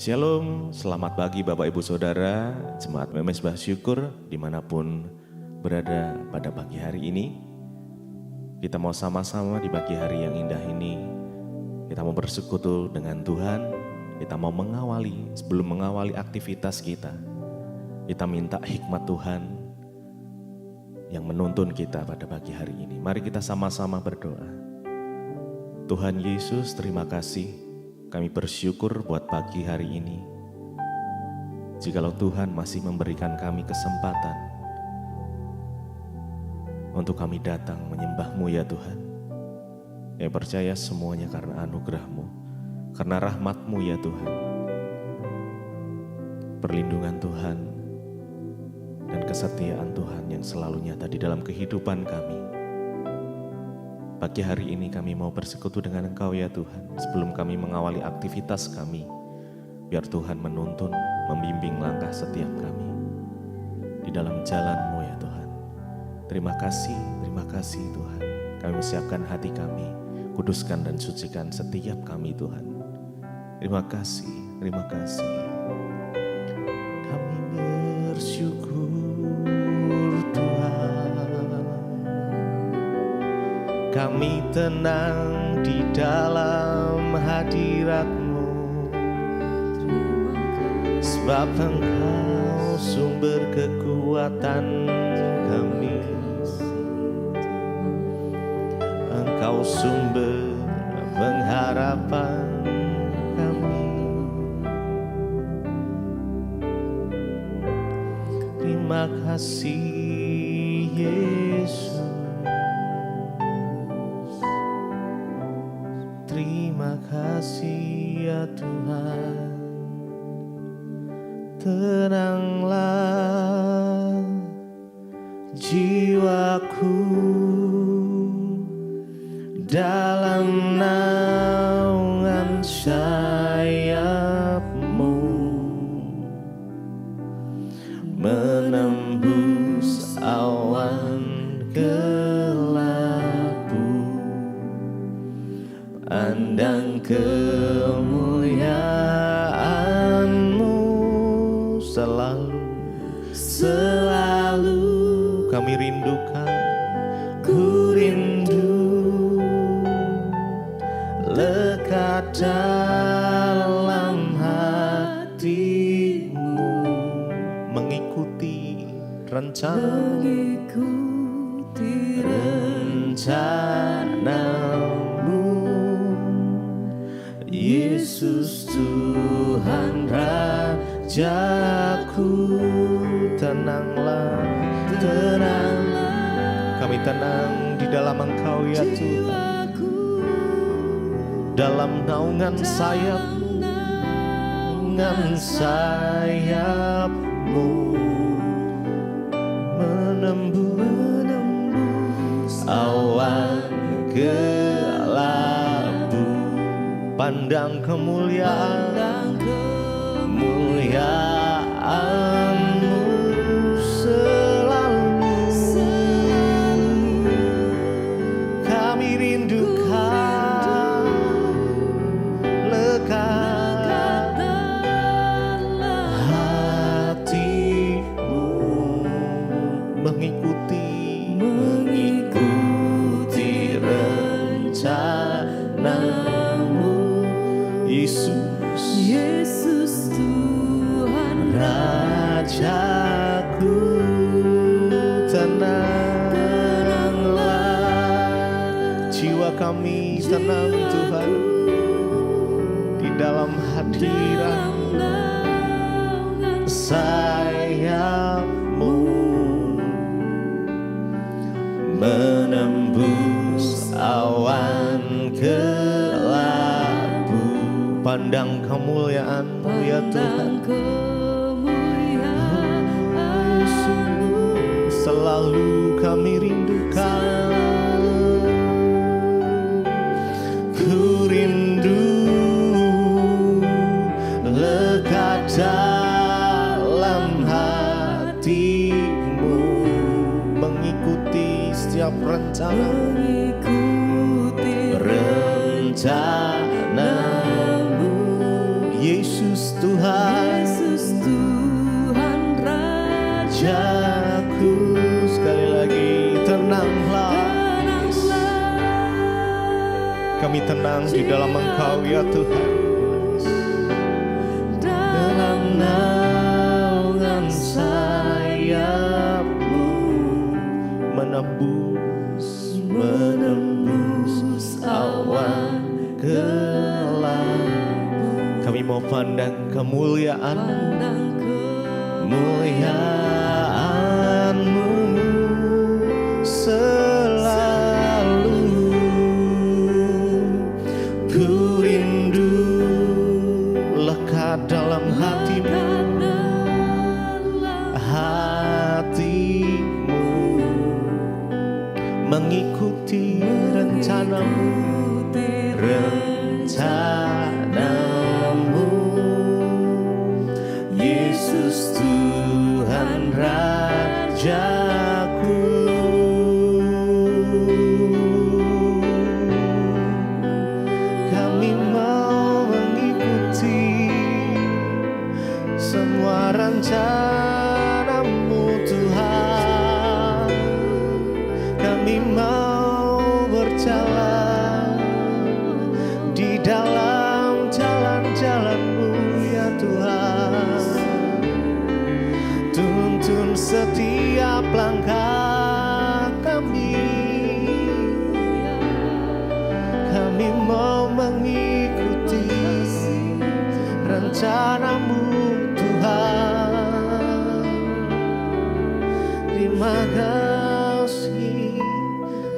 Shalom, selamat pagi Bapak Ibu Saudara, Jemaat Memesbah Syukur dimanapun berada pada pagi hari ini. Kita mau sama-sama di pagi hari yang indah ini, kita mau bersekutu dengan Tuhan, kita mau mengawali, sebelum mengawali aktivitas kita minta hikmat Tuhan yang menuntun kita pada pagi hari ini. Mari kita sama-sama berdoa. Tuhan Yesus, terima kasih. Kami bersyukur buat pagi hari ini. Jikalau Tuhan masih memberikan kami kesempatan untuk kami datang menyembah-Mu ya Tuhan. Kami percaya semuanya karena anugerah-Mu, karena rahmat-Mu ya Tuhan. Perlindungan Tuhan dan kesetiaan Tuhan yang selalu nyata di dalam kehidupan kami. Pagi hari ini kami mau bersekutu dengan Engkau ya Tuhan. Sebelum kami mengawali aktivitas kami, biar Tuhan menuntun, membimbing langkah setiap kami di dalam jalan-Mu ya Tuhan. Terima kasih Tuhan. Kami siapkan hati kami, kuduskan dan sucikan setiap kami Tuhan. Terima kasih. Kami bersyukur Tuhan. Kami tenang di dalam hadirat-Mu, sebab Engkau sumber kekuatan kami. Engkau sumber pengharapan kami. Terima kasih Yesus. Terima kasih ya Tuhan. Tenanglah jiwaku dalam naungan sayap-Mu, menembus awan kelabu. Pandang kemuliaan-Mu selalu kami rindukan. Ku rindu lekat dalam hati-Mu, mengikuti rencana-Mu. Yesus Tuhan Rajaku, tenanglah. Kami tenang di dalam Engkau ya Tuhan. Dalam naungan sayap-Mu, menembus awan kelabu. Pandang kemuliaan-Mu selalu kami rindukan. Lekat hati-Mu, mengikuti rencana-Mu. Yesus Tuhan Rajaku, tenanglah. Jiwa kami tenang Tuhan di dalam hadirat-Mu, sayap-Mu menembus awan kelabu. Pandang kemuliaan-Mu ya Tuhan. Selalu kami rindukan. Ku rindu lekat dalam hati-Mu, mengikuti setiap rencana. Yesus Tuhan, Yesus Tuhan Rajaku. Sekali lagi, tenanglah. Kami tenang di dalam Engkau ya Tuhan. Dalam naungan sayap-Mu menembus awan gelap. Kami mau pandang kemuliaan, kemuliaan-Mu selalu. Ku rindu lekat dalam hati-Mu, hati-Mu, mengikuti rencana-Mu, rencana-Mu. Yesus Tuhan Rajaku. Kami mau mengikuti semua rencana-Mu Tuhan. Kami mau berjalan di dalam jalan-jalan-Mu ya Tuhan. Tuntun setiap langkah kami. Kami mau mengikuti rencana-Mu Tuhan. Terima kasih,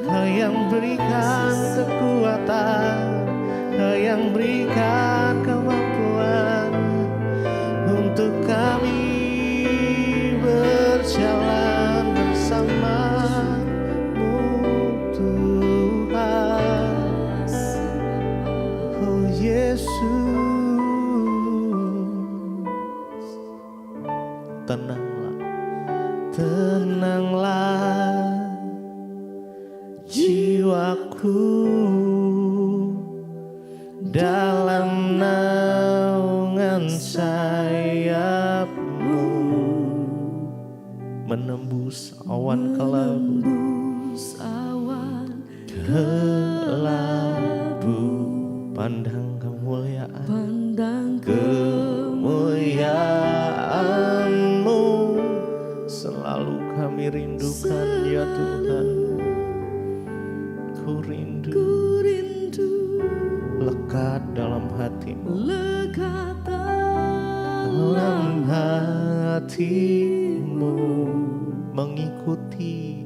Kau yang berikan kekuatan, Kau yang berikan kemampuan untuk kami berjalan bersama-Mu Tuhan. Oh Yesus, tenanglah, tenanglah jiwaku dalam naungan sayap-Mu, menembus awan kelabu, kelabu. Pandang kemuliaan, kemuliaan-Mu selalu kami rindukan ya Tuhan. Ku rindu lekat dalam hati-Mu, dalam hati-Mu, mengikuti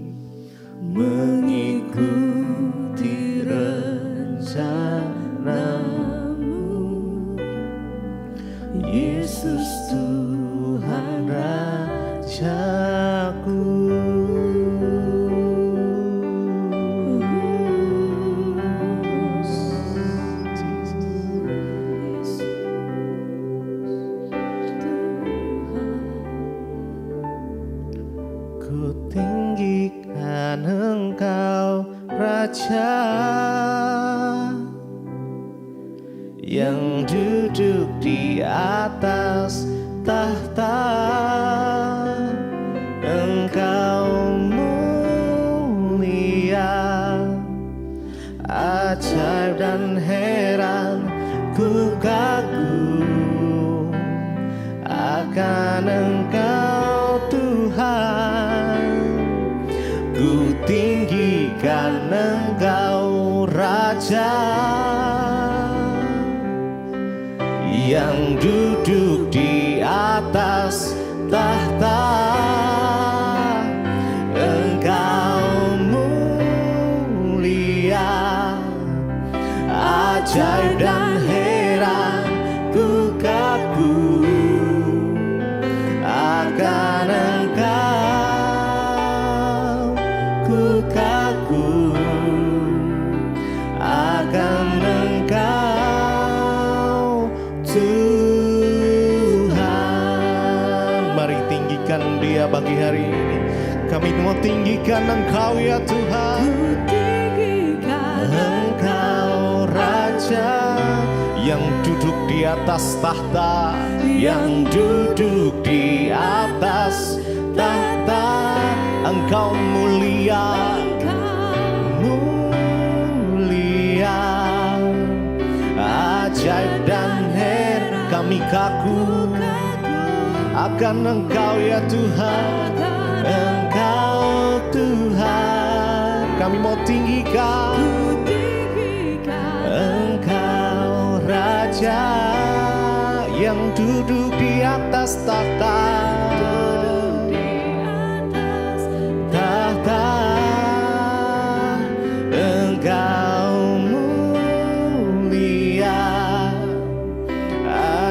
rencana-Mu. Yesus Tuhan Rajaku. Ku tinggikan Engkau Raja yang duduk di atas tahta. Engkau mulia, ajaib dan heran. Ku kagum akan Engkau Tuhan. Ku tinggikan Engkau Raja yang duduk di atas tahta. Engkau mulia, ajaib dan heran. Ku kagum akan Engkau. Ku kagum akan Engkau Tuhan. Mari tinggikan Dia pagi hari ini. Kami mau tinggikan Engkau ya Tuhan. Engkau Raja yang duduk di atas tahta, yang duduk di atas tahta. Engkau mulia, mulia, ajaib dan heran. Kami kaku akan Engkau ya Tuhan, Engkau Tuhan. Kami mau tinggikan Engkau Raja yang duduk di atas tahta.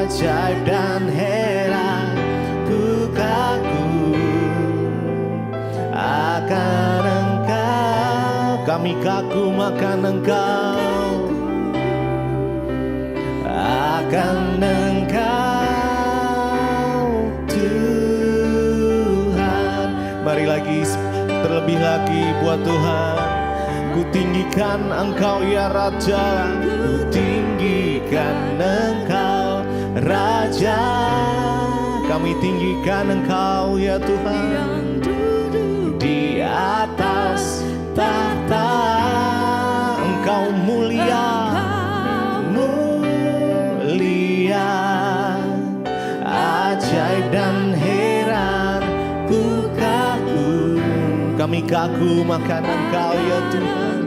Ajaib dan heran, ku kagum akan Engkau. Kami kagum akan Engkau, akan Engkau Tuhan. Mari lagi, terlebih lagi buat Tuhan. Ku tinggikan Engkau ya Raja, ku tinggikan Engkau Raja. Kami tinggikan Engkau ya Tuhan, di atas tahta. Engkau mulia, mulia, ajaib dan heran, ku kagum. Kami kagum akan Engkau ya Tuhan,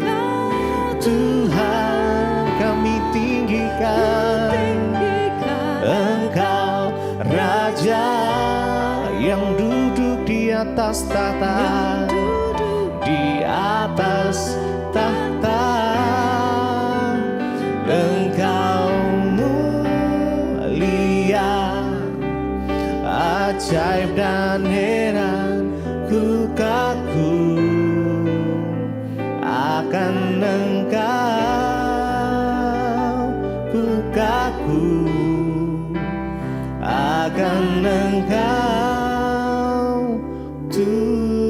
Tuhan. Kami tinggikan Engkau Raja yang duduk di atas tahta, di atas tahta. Engkau mulia, ajaib dan heran, ku kagum akan Engkau, ku kagum akan Engkau Tuhan.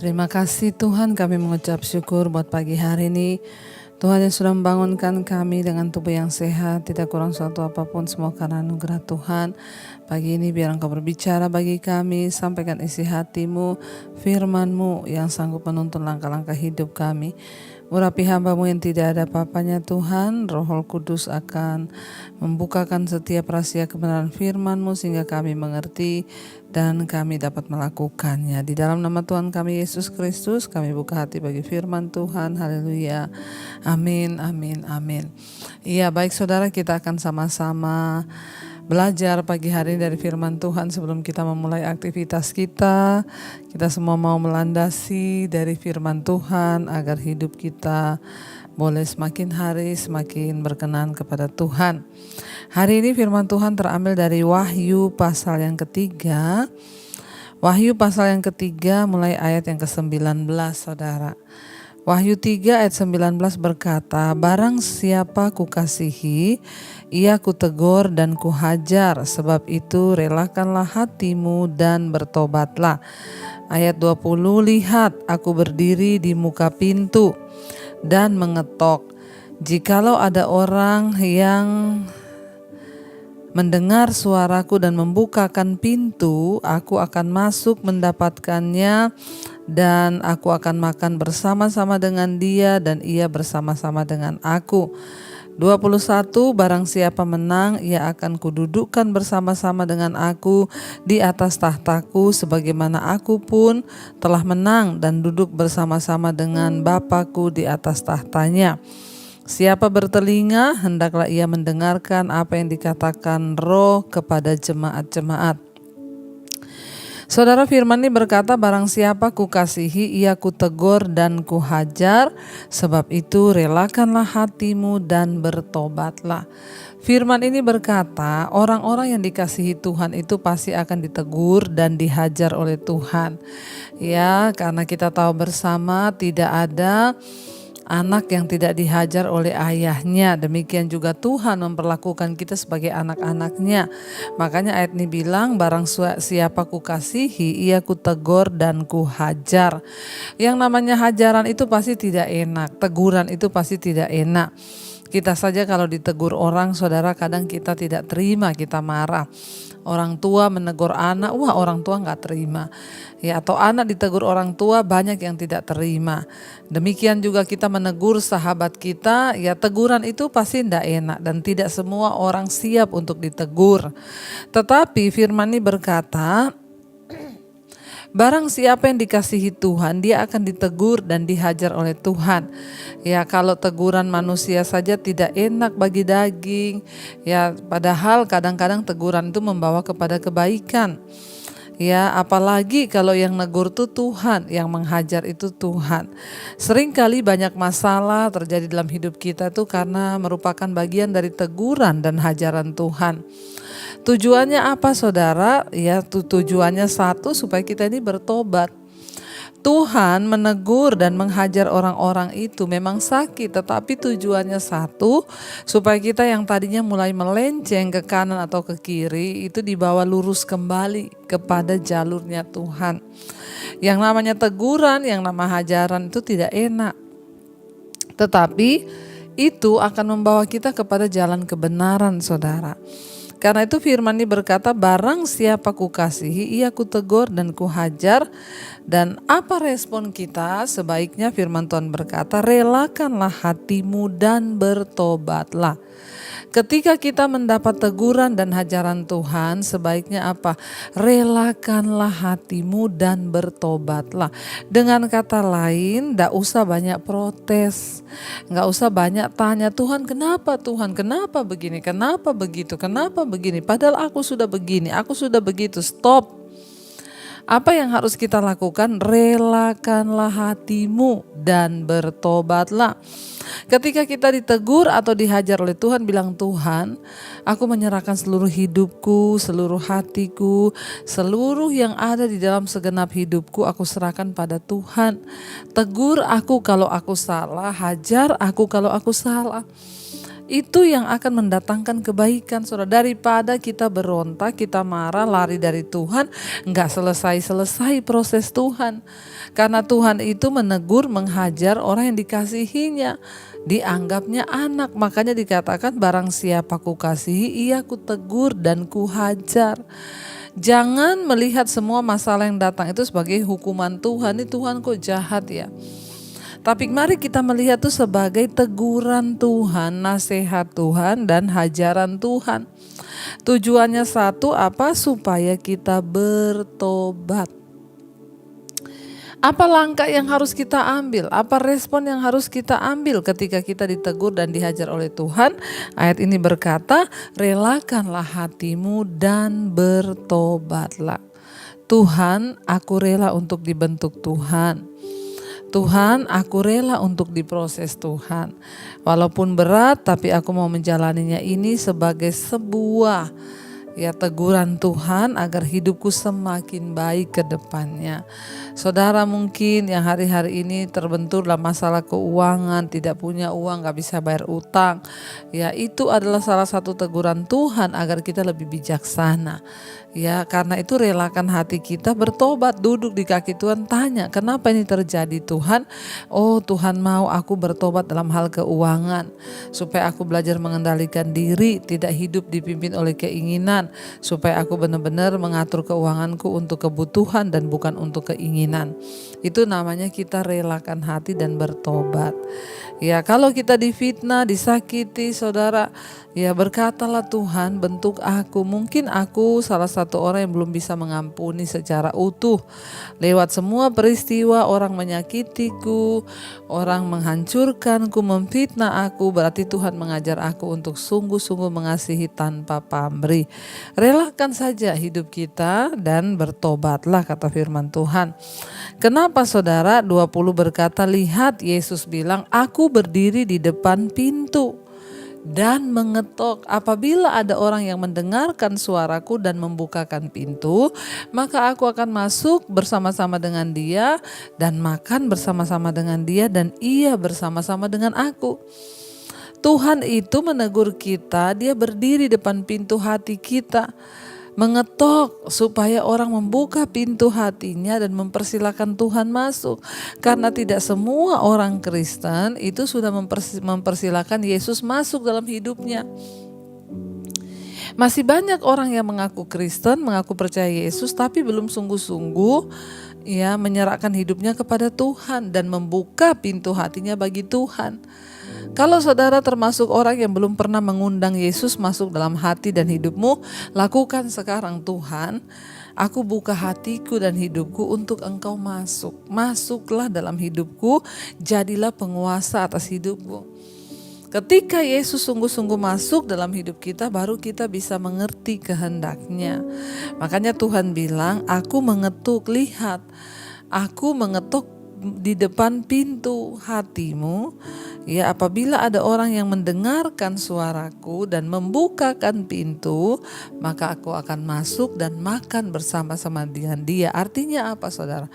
Terima kasih Tuhan, kami mengucap syukur buat pagi hari ini. Tuhan yang sudah membangunkan kami dengan tubuh yang sehat, tidak kurang suatu apapun, semua karena anugerah Tuhan. Pagi ini biar Engkau berbicara bagi kami, sampaikan isi hati-Mu, firman-Mu yang sanggup menuntun langkah-langkah hidup kami. Urapi hamba-Mu yang tidak ada apa-apanya Tuhan. Roh Kudus akan membukakan setiap rahasia kebenaran firman-Mu sehingga kami mengerti dan kami dapat melakukannya. Di dalam nama Tuhan kami Yesus Kristus, kami buka hati bagi firman Tuhan. Haleluya. Amin, amin, amin. Iya, baik saudara, kita akan sama-sama belajar pagi hari dari firman Tuhan. Sebelum kita memulai aktivitas kita semua mau melandasi dari firman Tuhan agar hidup kita boleh semakin hari semakin berkenan kepada Tuhan. Hari ini firman Tuhan terambil dari Wahyu pasal yang ketiga. Wahyu pasal yang ketiga mulai ayat yang ke-19, saudara. Wahyu 3 ayat 19 berkata, barang siapa kukasihi, ia kutegur dan kuhajar, sebab itu relakanlah hatimu dan bertobatlah. Ayat 20, lihat aku berdiri di muka pintu dan mengetok. Jikalau ada orang yang mendengar suaraku dan membukakan pintu, aku akan masuk mendapatkannya dan aku akan makan bersama-sama dengan dia dan ia bersama-sama dengan aku. 21, barang siapa menang, ia akan kududukkan bersama-sama dengan aku di atas tahtaku, sebagaimana aku pun telah menang dan duduk bersama-sama dengan Bapa-Ku di atas tahtanya. Siapa bertelinga, hendaklah ia mendengarkan apa yang dikatakan Roh kepada jemaat-jemaat. Saudara, firman ini berkata, barang siapa kukasihi, ia kutegur dan kuhajar, sebab itu relakanlah hatimu dan bertobatlah. Firman ini berkata, orang-orang yang dikasihi Tuhan itu pasti akan ditegur dan dihajar oleh Tuhan. Ya, karena kita tahu bersama tidak ada anak yang tidak dihajar oleh ayahnya. Demikian juga Tuhan memperlakukan kita sebagai anak-anaknya. Makanya ayat ini bilang, barang siapa kukasihi, ia kutegur dan kuhajar. Yang namanya hajaran itu pasti tidak enak, teguran itu pasti tidak enak. Kita saja kalau ditegur orang, saudara, kadang kita tidak terima, kita marah. Orang tua menegur anak, wah orang tua nggak terima. Ya, atau anak ditegur orang tua, banyak yang tidak terima. Demikian juga kita menegur sahabat kita, ya teguran itu pasti tidak enak dan tidak semua orang siap untuk ditegur. Tetapi firman ini berkata, barang siapa yang dikasihi Tuhan, dia akan ditegur dan dihajar oleh Tuhan. Ya, kalau teguran manusia saja tidak enak bagi daging, ya padahal kadang-kadang teguran itu membawa kepada kebaikan. Ya, apalagi kalau yang negur itu Tuhan, yang menghajar itu Tuhan. Seringkali banyak masalah terjadi dalam hidup kita itu karena merupakan bagian dari teguran dan hajaran Tuhan. Tujuannya apa, saudara? Ya, tujuannya satu, supaya kita ini bertobat. Tuhan menegur dan menghajar orang-orang itu memang sakit, tetapi tujuannya satu, supaya kita yang tadinya mulai melenceng ke kanan atau ke kiri itu dibawa lurus kembali kepada jalurnya Tuhan. Yang namanya teguran, yang namanya hajaran itu tidak enak, tetapi itu akan membawa kita kepada jalan kebenaran, saudara. Karena itu firman ini berkata, barang siapa kukasihi, ia kutegur dan kuhajar. Dan apa respon kita? Sebaiknya firman Tuhan berkata, relakanlah hatimu dan bertobatlah. Ketika kita mendapat teguran dan hajaran Tuhan, sebaiknya apa? Relakanlah hatimu dan bertobatlah. Dengan kata lain, gak usah banyak protes, gak usah banyak tanya, Tuhan kenapa begini, kenapa begitu, kenapa begini, padahal aku sudah begini, aku sudah begitu. Stop. Apa yang harus kita lakukan? Relakanlah hatimu dan bertobatlah. Ketika kita ditegur atau dihajar oleh Tuhan, bilang, Tuhan, aku menyerahkan seluruh hidupku, seluruh hatiku, seluruh yang ada di dalam segenap hidupku, aku serahkan pada Tuhan. Tegur aku kalau aku salah, hajar aku kalau aku salah. Itu yang akan mendatangkan kebaikan, saudara. Daripada kita berontak, kita marah, lari dari Tuhan, nggak selesai proses Tuhan. Karena Tuhan itu menegur, menghajar orang yang dikasihinya, dianggapnya anak. Makanya dikatakan, barang siapa kukasihi, ia kutegur dan kuhajar. Jangan melihat semua masalah yang datang itu sebagai hukuman Tuhan. Ini Tuhan kok jahat ya. Tapi mari kita melihat itu sebagai teguran Tuhan, nasihat Tuhan, dan hajaran Tuhan. Tujuannya satu, apa? Supaya kita bertobat. Apa langkah yang harus kita ambil? Apa respon yang harus kita ambil ketika kita ditegur dan dihajar oleh Tuhan? Ayat ini berkata, relakanlah hatimu dan bertobatlah. Tuhan, aku rela untuk dibentuk Tuhan. Tuhan, aku rela untuk diproses Tuhan. Walaupun berat, tapi aku mau menjalaninya ini sebagai sebuah teguran Tuhan agar hidupku semakin baik ke depannya. Saudara mungkin yang hari-hari ini terbentur dalam masalah keuangan, tidak punya uang, gak bisa bayar utang. Ya, itu adalah salah satu teguran Tuhan agar kita lebih bijaksana. Ya, karena itu relakan hati kita bertobat, duduk di kaki Tuhan, tanya, kenapa ini terjadi Tuhan? Oh, Tuhan mau aku bertobat dalam hal keuangan, supaya aku belajar mengendalikan diri, tidak hidup dipimpin oleh keinginan, supaya aku benar-benar mengatur keuanganku untuk kebutuhan dan bukan untuk keinginan. Itu namanya kita relakan hati dan bertobat. Ya, kalau kita difitnah, disakiti, saudara, ya berkatalah, Tuhan bentuk aku. Mungkin aku salah satu orang yang belum bisa mengampuni secara utuh. Lewat semua peristiwa orang menyakitiku, orang menghancurkanku, memfitnah aku, berarti Tuhan mengajar aku untuk sungguh-sungguh mengasihi tanpa pamrih. Relakan saja hidup kita dan bertobatlah, kata firman Tuhan. Kenapa, saudara? 20 berkata, lihat, Yesus bilang, aku berdiri di depan pintu. dan mengetok. Apabila ada orang yang mendengarkan suaraku dan membukakan pintu, maka aku akan masuk bersama-sama dengan dia dan makan bersama-sama dengan dia dan ia bersama-sama dengan aku. Tuhan itu menegur kita, dia berdiri depan pintu hati kita, mengetok supaya orang membuka pintu hatinya dan mempersilakan Tuhan masuk. Karena tidak semua orang Kristen itu sudah mempersilakan Yesus masuk dalam hidupnya. Masih banyak orang yang mengaku Kristen, mengaku percaya Yesus, tapi belum sungguh-sungguh menyerahkan hidupnya kepada Tuhan dan membuka pintu hatinya bagi Tuhan. Kalau saudara termasuk orang yang belum pernah mengundang Yesus masuk dalam hati dan hidupmu, lakukan sekarang. Tuhan, aku buka hatiku dan hidupku untuk Engkau masuk. Masuklah dalam hidupku, jadilah penguasa atas hidupku. Ketika Yesus sungguh-sungguh masuk dalam hidup kita, baru kita bisa mengerti kehendaknya. Makanya Tuhan bilang, aku mengetuk, lihat, aku mengetuk di depan pintu hatimu. Apabila ada orang yang mendengarkan suaraku dan membukakan pintu, maka aku akan masuk dan makan bersama-sama dengan dia. Artinya apa, saudara?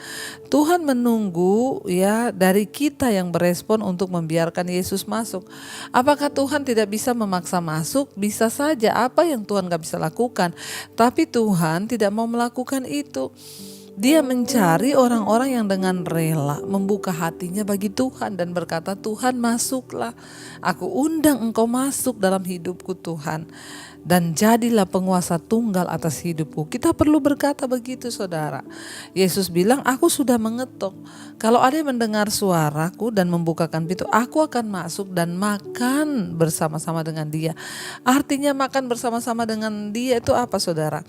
Tuhan menunggu dari kita yang berespon untuk membiarkan Yesus masuk. Apakah Tuhan tidak bisa memaksa masuk? Bisa saja, apa yang Tuhan gak bisa lakukan. Tapi Tuhan tidak mau melakukan itu. Dia mencari orang-orang yang dengan rela membuka hatinya bagi Tuhan dan berkata, Tuhan masuklah, aku undang Engkau masuk dalam hidupku Tuhan. Dan jadilah penguasa tunggal atas hidupku. Kita perlu berkata begitu, saudara. Yesus bilang, aku sudah mengetok. Kalau ada yang mendengar suaraku dan membukakan pintu, aku akan masuk dan makan bersama-sama dengan dia. Artinya makan bersama-sama dengan dia itu apa, saudara?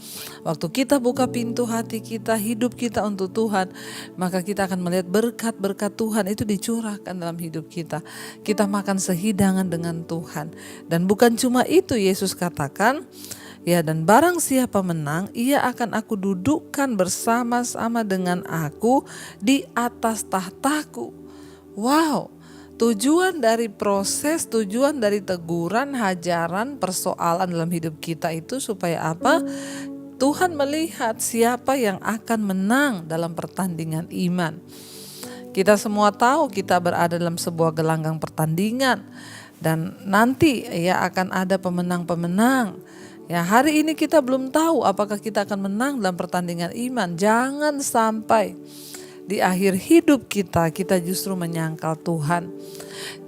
Waktu kita buka pintu hati kita, hidup kita untuk Tuhan, maka kita akan melihat berkat-berkat Tuhan itu dicurahkan dalam hidup kita. Kita makan sehidangan dengan Tuhan. Dan bukan cuma itu, Yesus katakan, dan barang siapa menang, ia akan aku dudukkan bersama-sama dengan aku di atas tahtaku. Wow, tujuan dari proses, tujuan dari teguran, hajaran, persoalan dalam hidup kita itu supaya apa? Tuhan melihat siapa yang akan menang dalam pertandingan iman. Kita semua tahu kita berada dalam sebuah gelanggang pertandingan. Dan nanti akan ada pemenang-pemenang. Hari ini kita belum tahu apakah kita akan menang dalam pertandingan iman. Jangan sampai di akhir hidup kita justru menyangkal Tuhan.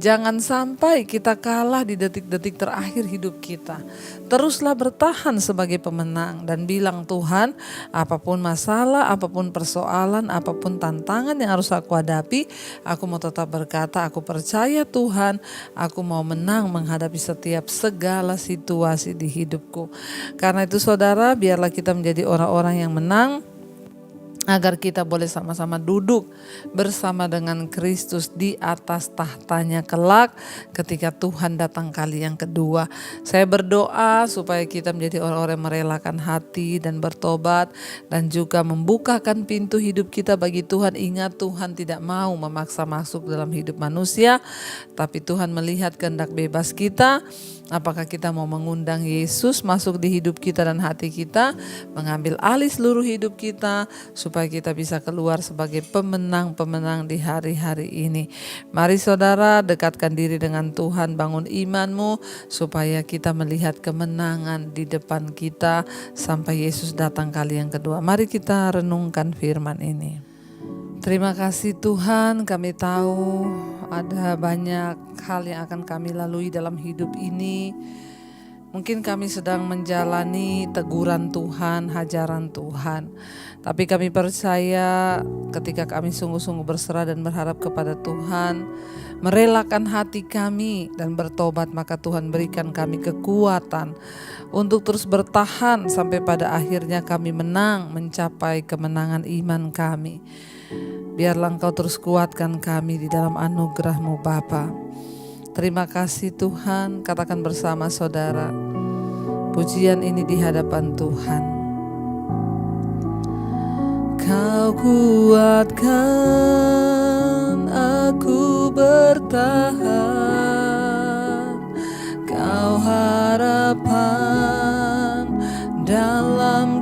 Jangan sampai kita kalah di detik-detik terakhir hidup kita. Teruslah bertahan sebagai pemenang dan bilang, Tuhan, apapun masalah, apapun persoalan, apapun tantangan yang harus aku hadapi, aku mau tetap berkata, aku percaya Tuhan, aku mau menang menghadapi setiap segala situasi di hidupku. Karena itu saudara, biarlah kita menjadi orang-orang yang menang, agar kita boleh sama-sama duduk bersama dengan Kristus di atas tahtanya kelak ketika Tuhan datang kali yang kedua. Saya berdoa supaya kita menjadi orang-orang yang merelakan hati dan bertobat dan juga membukakan pintu hidup kita bagi Tuhan. Ingat, Tuhan tidak mau memaksa masuk dalam hidup manusia, tapi Tuhan melihat kehendak bebas kita. Apakah kita mau mengundang Yesus masuk di hidup kita dan hati kita, mengambil alih seluruh hidup kita, supaya kita bisa keluar sebagai pemenang-pemenang di hari-hari ini. Mari saudara, dekatkan diri dengan Tuhan, bangun imanmu, supaya kita melihat kemenangan di depan kita sampai Yesus datang kali yang kedua. Mari kita renungkan firman ini. Terima kasih Tuhan, kami tahu ada banyak hal yang akan kami lalui dalam hidup ini. Mungkin kami sedang menjalani teguran Tuhan, hajaran Tuhan. Tapi kami percaya ketika kami sungguh-sungguh berserah dan berharap kepada Tuhan, merelakan hati kami dan bertobat, maka Tuhan berikan kami kekuatan untuk terus bertahan sampai pada akhirnya kami menang, mencapai kemenangan iman kami. Biarlah Engkau terus kuatkan kami di dalam anugerah-Mu Bapa. Terima kasih Tuhan, katakan bersama saudara, pujian ini di hadapan Tuhan. Kau kuatkan aku bertahan, Kau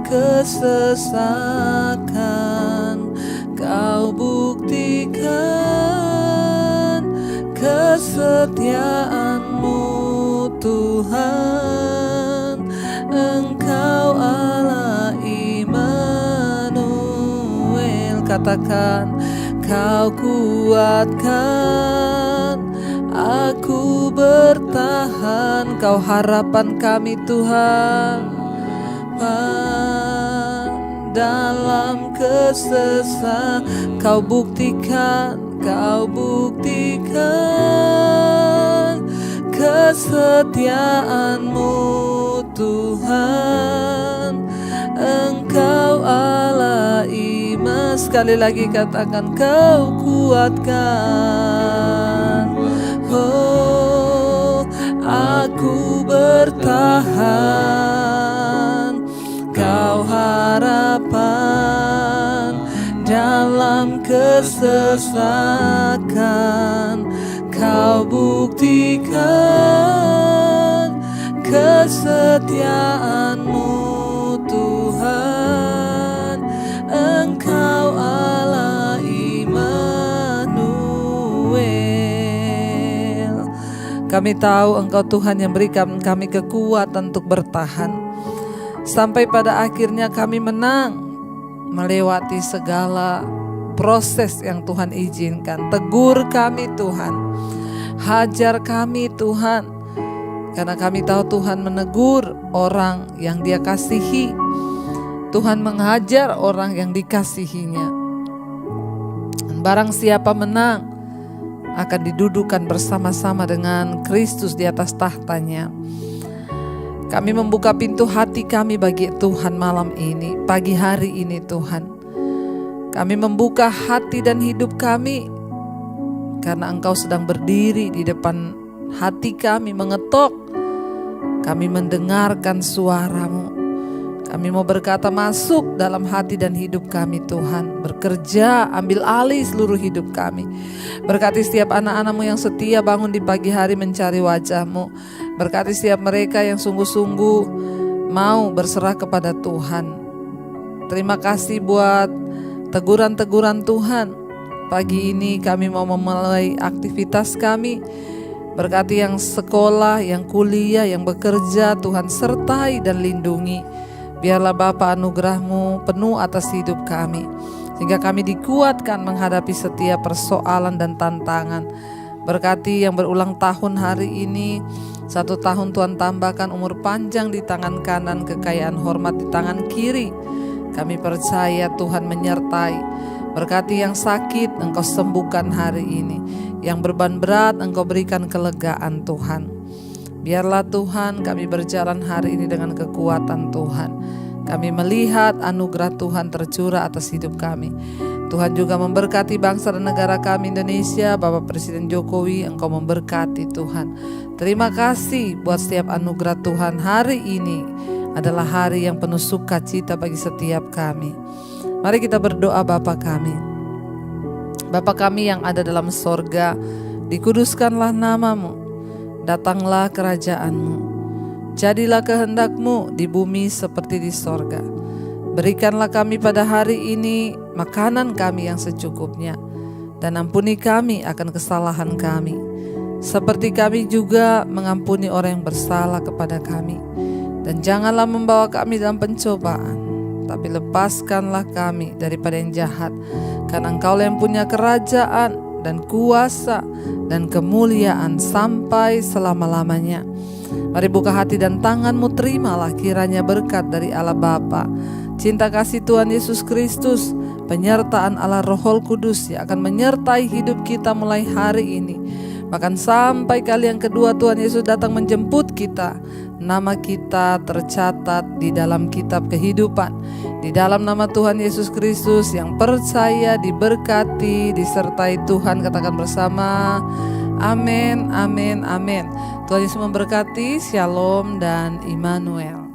kesesakan Kau buktikan kesetiaan-Mu Tuhan. Engkau Allah Immanuel. Katakan, Kau kuatkan aku bertahan. Kau harapan kami Tuhan. Dalam kesesakan Kau buktikan kesetiaan-Mu Tuhan. Engkau Allah Immanuel. Sekali lagi katakan, Kau kuatkan. Oh, aku bertahan. Kau harapan dalam kesesakan. Kau buktikan kesetiaan-Mu Tuhan. Engkau Allah Immanuel. Kami tahu Engkau Tuhan yang berikan kami kekuatan untuk bertahan. Sampai pada akhirnya kami menang melewati segala proses yang Tuhan izinkan. Tegur kami Tuhan, hajar kami Tuhan, karena kami tahu Tuhan menegur orang yang Dia kasihi. Tuhan menghajar orang yang dikasihinya. Dan barang siapa menang akan didudukan bersama-sama dengan Kristus di atas tahtanya. Kami membuka pintu hati kami bagi Tuhan malam ini, pagi hari ini Tuhan. Kami membuka hati dan hidup kami karena Engkau sedang berdiri di depan hati kami, mengetok. Kami mendengarkan suara-Mu. Kami mau berkata, masuk dalam hati dan hidup kami Tuhan. Bekerja, ambil alih seluruh hidup kami. Berkati setiap anak-anak-Mu yang setia bangun di pagi hari mencari wajah-Mu. Berkati setiap mereka yang sungguh-sungguh mau berserah kepada Tuhan. Terima kasih buat teguran-teguran Tuhan. Pagi ini kami mau memulai aktivitas kami. Berkati yang sekolah, yang kuliah, yang bekerja, Tuhan sertai dan lindungi. Biarlah Bapa anugerah-Mu penuh atas hidup kami, sehingga kami dikuatkan menghadapi setiap persoalan dan tantangan. Berkati yang berulang tahun hari ini, 1 tahun Tuhan tambahkan umur panjang di tangan kanan, kekayaan hormat di tangan kiri. Kami percaya Tuhan menyertai. Berkati yang sakit Engkau sembuhkan hari ini, yang beban berat Engkau berikan kelegaan Tuhan. Biarlah Tuhan kami berjalan hari ini dengan kekuatan Tuhan. Kami melihat anugerah Tuhan tercurah atas hidup kami. Tuhan juga memberkati bangsa dan negara kami Indonesia. Bapak Presiden Jokowi, Engkau memberkati Tuhan. Terima kasih buat setiap anugerah Tuhan. Hari ini adalah hari yang penuh sukacita bagi setiap kami. Mari kita berdoa. Bapa kami, Bapa kami yang ada dalam sorga, dikuduskanlah nama-Mu. Datanglah kerajaan-Mu, jadilah kehendak-Mu di bumi seperti di sorga. Berikanlah kami pada hari ini makanan kami yang secukupnya, dan ampuni kami akan kesalahan kami, seperti kami juga mengampuni orang yang bersalah kepada kami. Dan janganlah membawa kami dalam pencobaan, tapi lepaskanlah kami daripada yang jahat, karena Engkau yang punya kerajaan dan kuasa dan kemuliaan sampai selama-lamanya. Mari buka hati dan tangan-Mu, terimalah kiranya berkat dari Allah Bapa, cinta kasih Tuhan Yesus Kristus, penyertaan Allah Roh Kudus yang akan menyertai hidup kita mulai hari ini, bahkan sampai kali yang kedua Tuhan Yesus datang menjemput kita. Nama kita tercatat di dalam kitab kehidupan. Di dalam nama Tuhan Yesus Kristus yang percaya, diberkati, disertai Tuhan. Katakan bersama, amin, amin, amin. Tuhan Yesus memberkati. Shalom dan Immanuel.